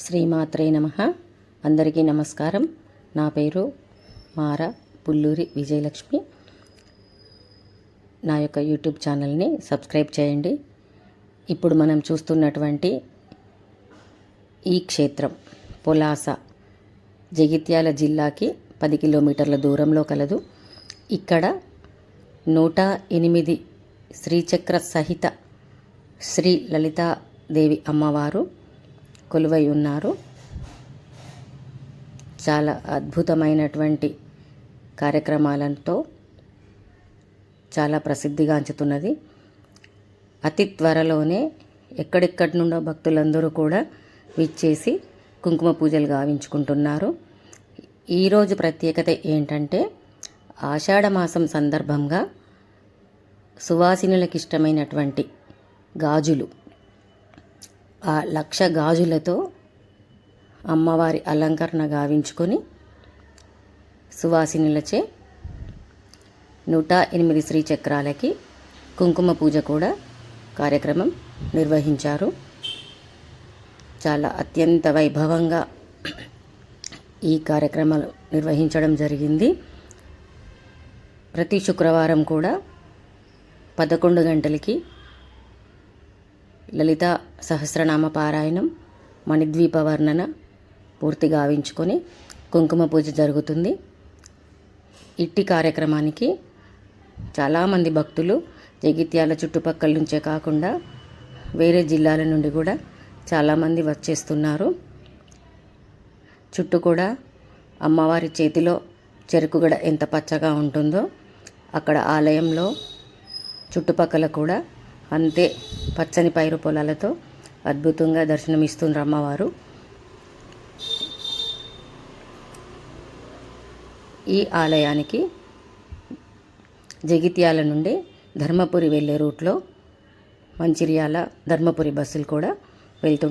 శ్రీమాత్రే నమః. అందరికీ నమస్కారం. నా పేరు మార పుల్లూరి విజయలక్ష్మి. నా యొక్క యూట్యూబ్ ఛానల్ని సబ్స్క్రైబ్ చేయండి. ఇప్పుడు మనం చూస్తున్నటువంటి ఈ క్షేత్రం పొలాస జగిత్యాల జిల్లాకి 10 కిలోమీటర్ల దూరంలో కలదు. ఇక్కడ 108 శ్రీచక్ర సహిత శ్రీ లలితాదేవి అమ్మవారు కొలువై ఉన్నారు. చాలా అద్భుతమైనటువంటి కార్యక్రమాలతో చాలా ప్రసిద్ధిగాంచుతున్నది. అతి త్వరలోనే ఎక్కడెక్కడి నుండో భక్తులందరూ కూడా విచ్చేసి కుంకుమ పూజలు గావించుకుంటున్నారు. ఈరోజు ప్రత్యేకత ఏంటంటే ఆషాఢమాసం సందర్భంగా సువాసినులకు ఇష్టమైనటువంటి గాజులు, ఆ 1,00,000 గాజులతో అమ్మవారి అలంకరణ గావించుకొని సువాసినులచే 108 శ్రీచక్రాలకి కుంకుమ పూజ కూడా కార్యక్రమం నిర్వహించారు. చాలా అత్యంత వైభవంగా ఈ కార్యక్రమాలు నిర్వహించడం జరిగింది. ప్రతి శుక్రవారం కూడా 11 గంటలకి లలితా సహస్రనామ పారాయణం, మణిద్వీప వర్ణన పూర్తి గావించుకొని కుంకుమ పూజ జరుగుతుంది. ఇట్టి కార్యక్రమానికి చాలామంది భక్తులు జగిత్యాల చుట్టుపక్కల నుంచే కాకుండా వేరే జిల్లాల నుండి కూడా చాలామంది వచ్చేస్తున్నారు. చుట్టూ కూడా అమ్మవారి చేతిలో చెరుకుగడ ఎంత పచ్చగా ఉంటుందో అక్కడ ఆలయంలో చుట్టుపక్కల కూడా అంతే పచ్చని పైరు పొలాలతో అద్భుతంగా దర్శనమిస్తుంది అమ్మవారు. ఈ ఆలయానికి జగిత్యాల నుండి ధర్మపురి వెళ్ళే రూట్లో మంచిర్యాల ధర్మపురి బస్సులు కూడా వెళ్తుంటాయి.